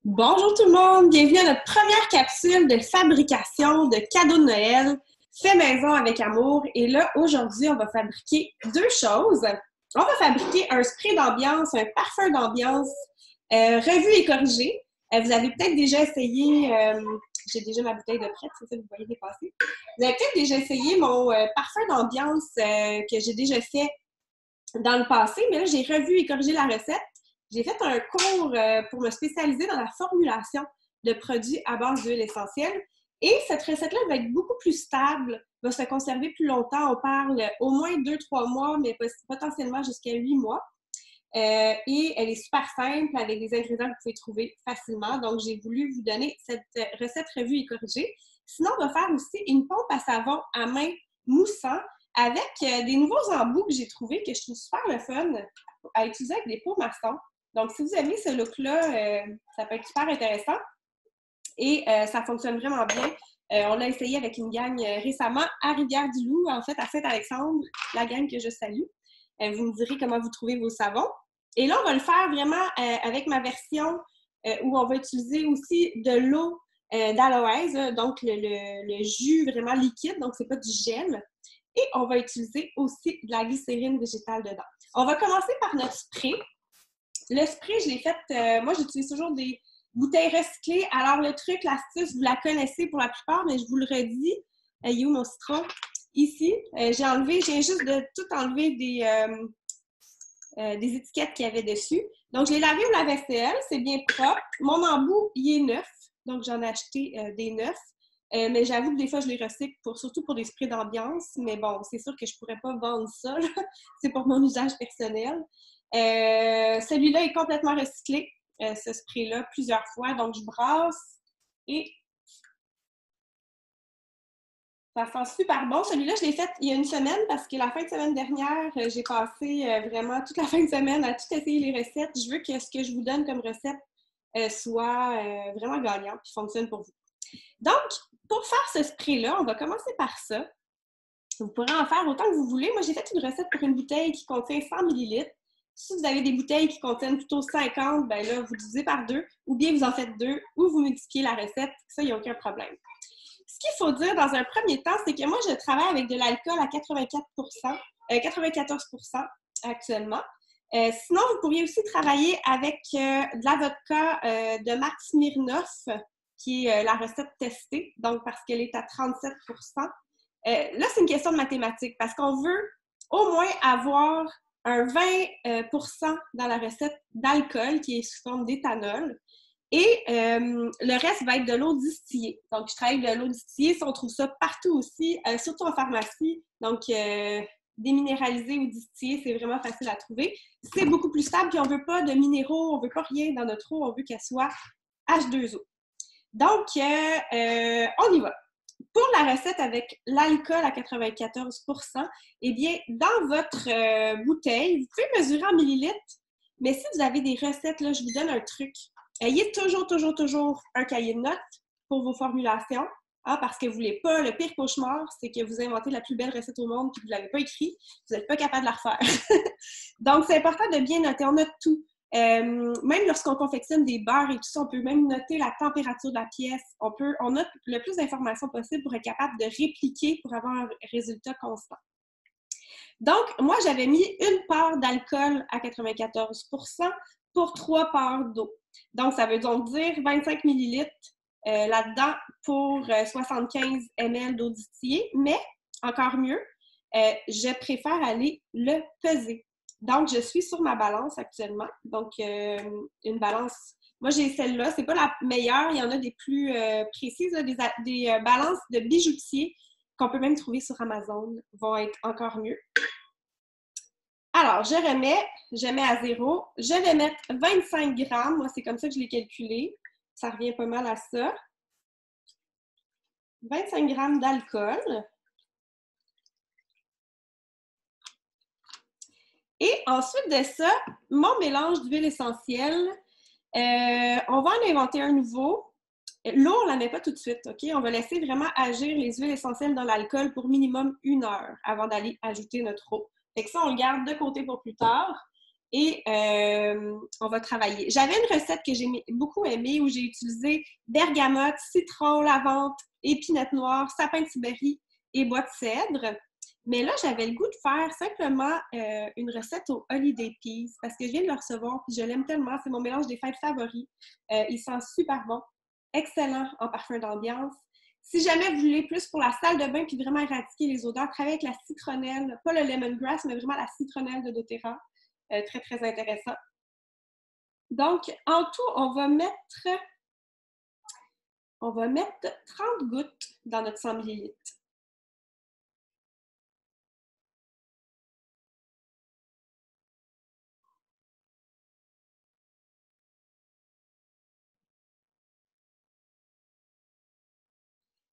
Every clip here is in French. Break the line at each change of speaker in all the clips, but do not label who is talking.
Bonjour tout le monde, bienvenue à notre première capsule de fabrication de cadeaux de Noël fait maison avec amour. Et là, aujourd'hui, on va fabriquer deux choses. On va fabriquer un spray d'ambiance, un parfum d'ambiance revu et corrigé. Vous avez peut-être déjà essayé, j'ai déjà ma bouteille de prête, c'est ça que vous voyez dépasser. Vous avez peut-être déjà essayé mon parfum d'ambiance que j'ai déjà fait dans le passé, mais là, j'ai revu et corrigé la recette. J'ai fait un cours pour me spécialiser dans la formulation de produits à base d'huile essentielle. Et cette recette-là va être beaucoup plus stable, va se conserver plus longtemps. On parle au moins 2-3 mois, mais potentiellement jusqu'à 8 mois. Et elle est super simple avec des ingrédients que vous pouvez trouver facilement. Donc, j'ai voulu vous donner cette recette revue et corrigée. Sinon, on va faire aussi une pompe à savon à main moussant avec des nouveaux embouts que j'ai trouvés que je trouve super le fun à utiliser avec des pots maçons. Donc, si vous aimez ce look-là, ça peut être super intéressant et ça fonctionne vraiment bien. On l'a essayé avec une gang récemment à Rivière-du-Loup, en fait, à Saint-Alexandre, la gang que je salue. Vous me direz comment vous trouvez vos savons. Et là, on va le faire vraiment avec ma version où on va utiliser aussi de l'eau d'aloès, donc le jus vraiment liquide, donc c'est pas du gel. Et on va utiliser aussi de la glycérine végétale dedans. On va commencer par notre spray. Le spray, je l'ai fait, moi j'utilise toujours des bouteilles recyclées. Alors le truc, l'astuce, vous la connaissez pour la plupart, mais je vous le redis. Il est où mon citron? Ici, j'ai juste de tout enlever des étiquettes qu'il y avait dessus. Donc, je l'ai lavé au lave-vaisselle, c'est bien propre. Mon embout, il est neuf, donc j'en ai acheté des neufs. Mais j'avoue que des fois, je les recycle surtout pour des sprays d'ambiance. Mais bon, c'est sûr que je ne pourrais pas vendre ça. C'est pour mon usage personnel. Celui-là est complètement recyclé, ce spray-là, plusieurs fois. Donc, je brasse et ça sent super bon. Celui-là, je l'ai fait il y a une semaine parce que la fin de semaine dernière, j'ai passé vraiment toute la fin de semaine à tout essayer les recettes. Je veux que ce que je vous donne comme recette soit vraiment gagnant et fonctionne pour vous. Donc, pour faire ce spray-là, on va commencer par ça. Vous pourrez en faire autant que vous voulez. Moi, j'ai fait une recette pour une bouteille qui contient 100 ml. Si vous avez des bouteilles qui contiennent plutôt 50, ben là, vous divisez par deux, ou bien vous en faites deux, ou vous multipliez la recette. Ça, il n'y a aucun problème. Ce qu'il faut dire dans un premier temps, c'est que moi, je travaille avec de l'alcool à 94 actuellement. Sinon, vous pourriez aussi travailler avec de la vodka de marque Smirnoff, qui est la recette testée, donc parce qu'elle est à 37 là, c'est une question de mathématiques, parce qu'on veut au moins avoir un 20 dans la recette d'alcool, qui est sous forme d'éthanol. Et le reste va être de l'eau distillée. Donc, je travaille avec de l'eau distillée. On trouve ça partout aussi, surtout en pharmacie. Donc, déminéralisé ou distillé, c'est vraiment facile à trouver. C'est beaucoup plus stable, puis on ne veut pas de minéraux, on ne veut pas rien dans notre eau, on veut qu'elle soit H2O. Donc, on y va. Pour la recette avec l'alcool à 94 eh bien, dans votre bouteille, vous pouvez mesurer en millilitres, mais si vous avez des recettes, là, je vous donne un truc. Ayez toujours un cahier de notes pour vos formulations, hein, parce que vous ne voulez pas, le pire cauchemar, c'est que vous inventez la plus belle recette au monde et que vous ne l'avez pas écrite, vous n'êtes pas capable de la refaire. Donc, c'est important de bien noter. On note tout. Même lorsqu'on confectionne des beurres et tout ça, on peut même noter la température de la pièce. On note le plus d'informations possible pour être capable de répliquer pour avoir un résultat constant. Donc, moi, j'avais mis une part d'alcool à 94 pour 3 parts d'eau. Donc, ça veut donc dire 25 ml là-dedans pour 75 ml d'eau distillée. Mais, encore mieux, je préfère aller le peser. Donc, je suis sur ma balance actuellement. Donc, une balance, moi j'ai celle-là, c'est pas la meilleure, il y en a des plus précises, là, des balances de bijoutiers qu'on peut même trouver sur Amazon, vont être encore mieux. Alors, je mets à 0, je vais mettre 25 grammes, moi c'est comme ça que je l'ai calculé, ça revient pas mal à ça. 25 grammes d'alcool. Et ensuite de ça, mon mélange d'huile essentielle, on va en inventer un nouveau. L'eau, on ne la met pas tout de suite, OK? On va laisser vraiment agir les huiles essentielles dans l'alcool pour minimum 1 heure avant d'aller ajouter notre eau. Fait que ça, on le garde de côté pour plus tard. et on va travailler. J'avais une recette que j'ai beaucoup aimée où j'ai utilisé bergamote, citron, lavande, épinette noire, sapin de Sibérie et bois de cèdre. Mais là, j'avais le goût de faire simplement une recette au holiday peas parce que je viens de le recevoir et je l'aime tellement. C'est mon mélange des fêtes favoris. Il sent super bon. Excellent en parfum d'ambiance. Si jamais vous voulez plus pour la salle de bain puis vraiment éradiquer les odeurs, travaillez avec la citronnelle, pas le lemongrass, mais vraiment la citronnelle de doTERRA. Très, très intéressant. Donc, en tout, on va mettre 30 gouttes dans notre 100 ml.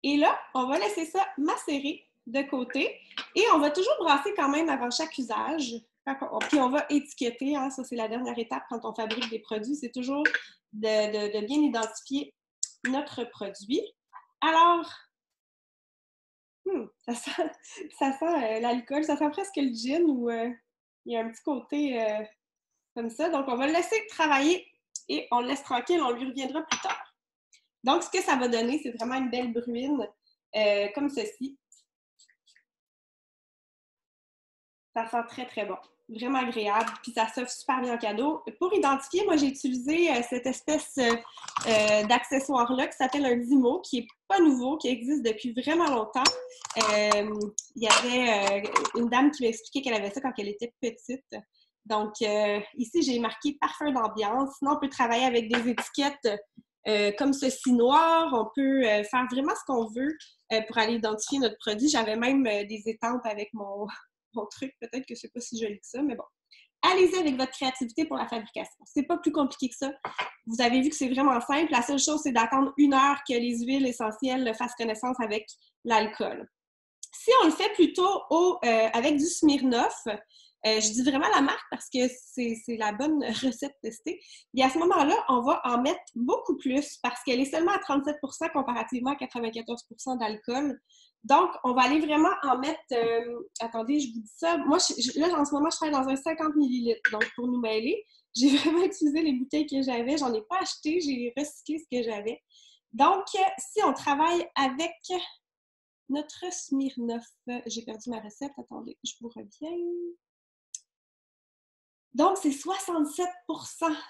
Et là, on va laisser ça macérer de côté et on va toujours brasser quand même avant chaque usage. Puis on va étiqueter, hein, ça c'est la dernière étape quand on fabrique des produits, c'est toujours de bien identifier notre produit. Alors, ça sent l'alcool, ça sent presque le gin ou il y a un petit côté comme ça. Donc, on va le laisser travailler et on le laisse tranquille, on lui reviendra plus tard. Donc, ce que ça va donner, c'est vraiment une belle bruine comme ceci. Ça sent très, très bon. Vraiment agréable. Puis ça s'offre super bien en cadeau. Pour identifier, moi, j'ai utilisé cette espèce d'accessoire-là qui s'appelle un Dymo, qui n'est pas nouveau, qui existe depuis vraiment longtemps. Il y avait une dame qui m'a expliqué qu'elle avait ça quand elle était petite. Donc, ici, j'ai marqué parfum d'ambiance. Sinon, on peut travailler avec des étiquettes comme ceci noir. On peut faire vraiment ce qu'on veut pour aller identifier notre produit. J'avais même des étampes avec mon truc. Peut-être que c'est pas si joli que ça, mais bon. Allez-y avec votre créativité pour la fabrication. C'est pas plus compliqué que ça. Vous avez vu que c'est vraiment simple. La seule chose, c'est d'attendre 1 heure que les huiles essentielles fassent connaissance avec l'alcool. Si on le fait plutôt avec du Smirnoff, je dis vraiment la marque parce que c'est la bonne recette testée. Et à ce moment-là, on va en mettre beaucoup plus parce qu'elle est seulement à 37 comparativement à 94 d'alcool. Donc, on va aller vraiment en mettre... attendez, je vous dis ça. Moi, là, en ce moment, je travaille dans un 50 ml. Donc, pour nous mêler, j'ai vraiment utilisé les bouteilles que j'avais. J'en ai pas acheté. J'ai recyclé ce que j'avais. Donc, si on travaille avec notre Smirnoff, j'ai perdu ma recette. Attendez, je vous reviens. Donc, c'est 67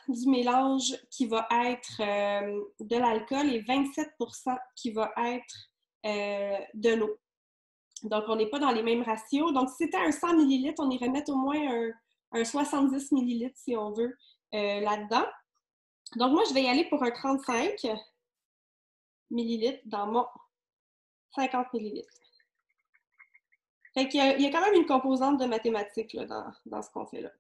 du mélange qui va être de l'alcool et 27 qui va être de l'eau. Donc, on n'est pas dans les mêmes ratios. Donc, si c'était un 100 ml, on irait mettre au moins un 70 ml, si on veut, là-dedans. Donc, moi, je vais y aller pour un 35 ml dans mon 50 ml. Fait qu'il y a quand même une composante de mathématiques là, dans ce qu'on fait là.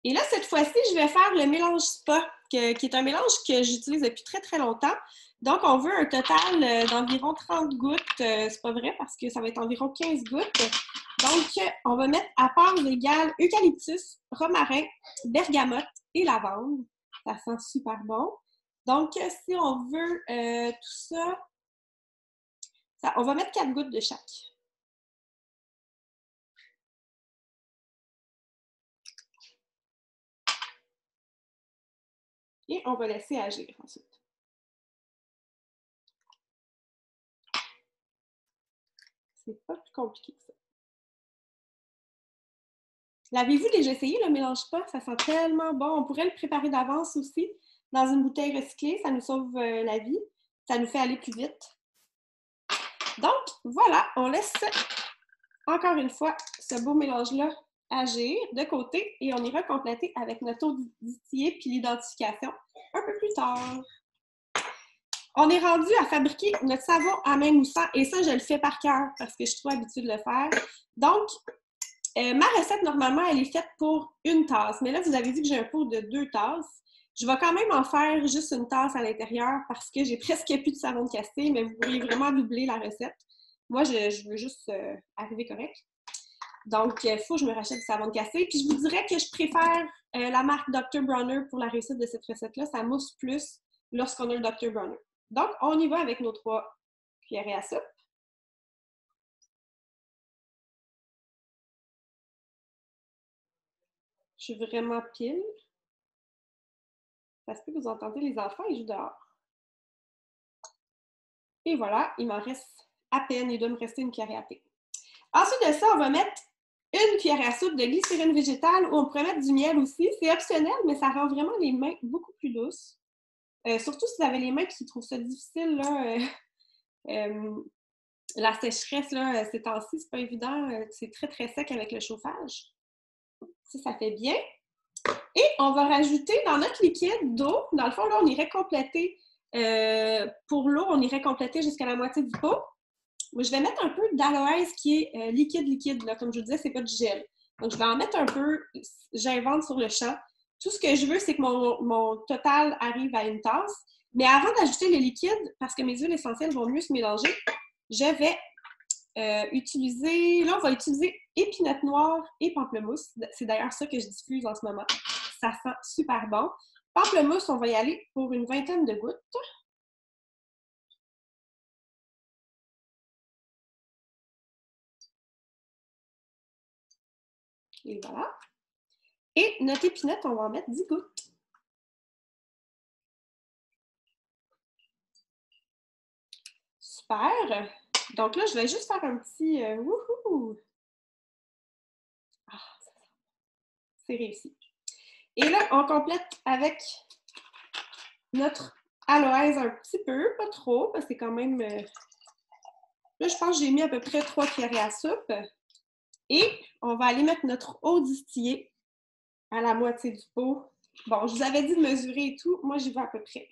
Et là, cette fois-ci, je vais faire le mélange spa, qui est un mélange que j'utilise depuis très, très longtemps. Donc, on veut un total d'environ 30 gouttes. C'est pas vrai parce que ça va être environ 15 gouttes. Donc, on va mettre à parts égales eucalyptus, romarin, bergamote et lavande. Ça sent super bon. Donc, si on veut tout ça, on va mettre 4 gouttes de chaque. Et on va laisser agir ensuite. C'est pas plus compliqué que ça. L'avez-vous déjà essayé, le mélange pas? Ça sent tellement bon. On pourrait le préparer d'avance aussi dans une bouteille recyclée. Ça nous sauve la vie. Ça nous fait aller plus vite. Donc, voilà, on laisse encore une fois ce beau mélange-là agir de côté et on ira compléter avec notre eau distillée puis l'identification un peu plus tard. On est rendu à fabriquer notre savon à main moussant et ça, je le fais par cœur parce que je suis trop habituée de le faire. Donc, ma recette, normalement, elle est faite pour 1 tasse. Mais là, vous avez vu que j'ai un pot de 2 tasses. Je vais quand même en faire juste 1 tasse à l'intérieur parce que j'ai presque plus de savon de castille, mais vous pourriez vraiment doubler la recette. Moi, je veux juste arriver correct. Donc, il faut que je me rachète du savon de castille. Puis, je vous dirais que je préfère la marque Dr. Bronner pour la réussite de cette recette-là. Ça mousse plus lorsqu'on a le Dr. Bronner. Donc, on y va avec nos 3 cuillerées à soupe. Je suis vraiment pile. Parce que vous entendez les enfants, ils jouent dehors. Et voilà, il m'en reste à peine. Il doit me rester une cuillerée à thé. Ensuite de ça, on va mettre une cuillère à soupe de glycérine végétale ou on pourrait mettre du miel aussi. C'est optionnel, mais ça rend vraiment les mains beaucoup plus douces. Surtout si vous avez les mains qui trouvent ça difficile, là, la sécheresse, là, ces temps-ci, c'est pas évident. C'est très, très sec avec le chauffage. Ça fait bien. Et on va rajouter dans notre liquide d'eau, dans le fond, là, on irait compléter, pour l'eau, on irait compléter jusqu'à la moitié du pot. Je vais mettre un peu d'aloès qui est liquide, là. Comme je vous disais, c'est pas du gel. Donc, je vais en mettre un peu, j'invente sur le champ. Tout ce que je veux, c'est que mon total arrive à une tasse. Mais avant d'ajouter le liquide, parce que mes huiles essentielles vont mieux se mélanger, je vais utiliser, là, on va utiliser épinette noire et pamplemousse. C'est d'ailleurs ça que je diffuse en ce moment. Ça sent super bon. Pamplemousse, on va y aller pour une vingtaine de gouttes. Et voilà. Et notre épinette, on va en mettre 10 gouttes. Super! Donc là, je vais juste faire un petit wouhou! Ah, c'est réussi. Et là, on complète avec notre aloès un petit peu, pas trop, parce que c'est quand même... Là, je pense que j'ai mis à peu près 3 cuillerées à soupe. Et on va aller mettre notre eau distillée à la moitié du pot. Bon, je vous avais dit de mesurer et tout. Moi, j'y vais à peu près.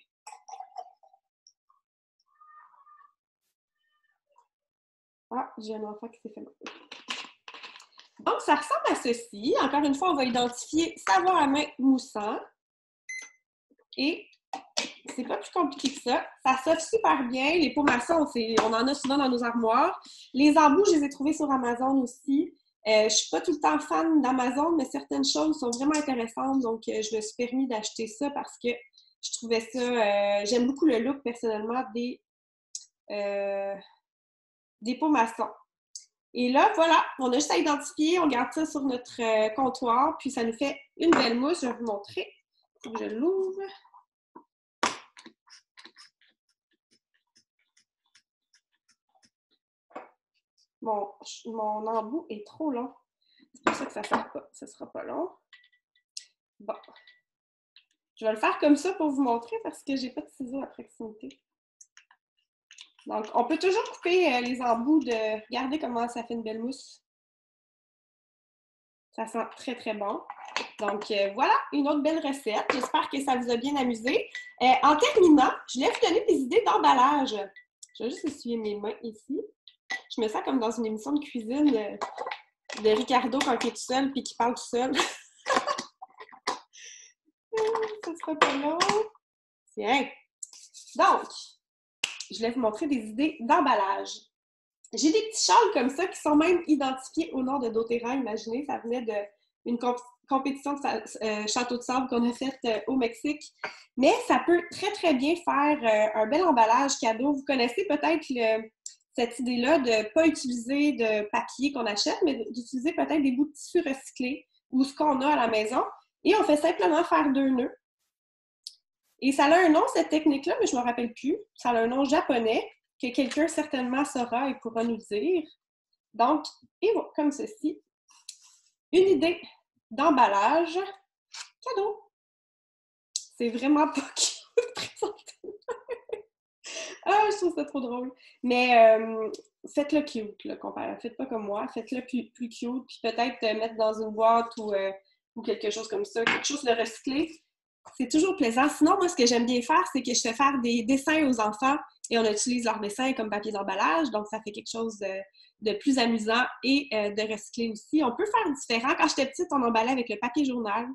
Ah, j'ai un enfant qui s'est fait mal. Donc, ça ressemble à ceci. Encore une fois, on va identifier savon à main moussant. Et c'est pas plus compliqué que ça. Ça s'offre super bien. Les pots maçons, on en a souvent dans nos armoires. Les embouts, je les ai trouvés sur Amazon aussi. Je suis pas tout le temps fan d'Amazon, mais certaines choses sont vraiment intéressantes. Donc, je me suis permis d'acheter ça parce que je trouvais ça... j'aime beaucoup le look, personnellement, des pots maçons. Et là, voilà, on a juste à identifier, on garde ça sur notre comptoir, puis ça nous fait une belle mousse. Je vais vous montrer. Il faut que je l'ouvre. Mon embout est trop long. C'est pour ça que ça ne sert pas. Ça ne sera pas long. Bon. Je vais le faire comme ça pour vous montrer parce que j'ai pas de ciseaux à proximité. Donc, on peut toujours couper les embouts de... Regardez comment ça fait une belle mousse. Ça sent très, très bon. Donc, voilà, une autre belle recette. J'espère que ça vous a bien amusé. En terminant, je voulais vous donner des idées d'emballage. Je vais juste essuyer mes mains ici. Je me sens comme dans une émission de cuisine de Ricardo quand il est tout seul puis qu'il parle tout seul. Ça sera pas long. Tiens. Donc, je voulais vous montrer des idées d'emballage. J'ai des petits châles comme ça qui sont même identifiés au nom de doTERRA. Imaginez, ça venait d'une compétition de château de sable qu'on a faite au Mexique. Mais ça peut très, très bien faire un bel emballage cadeau. Vous connaissez peut-être cette idée-là de ne pas utiliser de papier qu'on achète, mais d'utiliser peut-être des bouts de tissu recyclés ou ce qu'on a à la maison. Et on fait simplement faire 2 nœuds. Et ça a un nom, cette technique-là, mais je ne me rappelle plus. Ça a un nom japonais que quelqu'un certainement saura et pourra nous dire. Donc, et voilà, comme ceci, une idée d'emballage cadeau. C'est vraiment pas cute présentement. Ah, je trouve ça trop drôle. Mais faites-le cute, là, comparé. Faites pas comme moi. Faites-le plus cute, puis peut-être mettre dans une boîte ou quelque chose comme ça, quelque chose de recyclé. C'est toujours plaisant. Sinon, moi, ce que j'aime bien faire, c'est que je fais faire des dessins aux enfants et on utilise leurs dessins comme papier d'emballage. Donc, ça fait quelque chose de plus amusant et de recyclé aussi. On peut faire différent. Quand j'étais petite, on emballait avec le papier journal.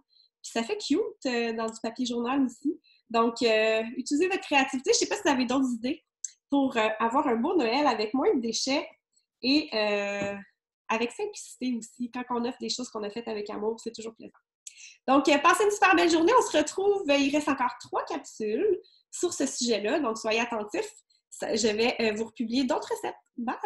Puis ça fait cute dans du papier journal aussi. Donc, utilisez votre créativité. Je ne sais pas si vous avez d'autres idées pour avoir un beau Noël avec moins de déchets et avec simplicité aussi. Quand on offre des choses qu'on a faites avec amour, c'est toujours plaisant. Donc, passez une super belle journée. On se retrouve, il reste encore 3 capsules sur ce sujet-là. Donc, soyez attentifs. Je vais vous republier d'autres recettes. Bye!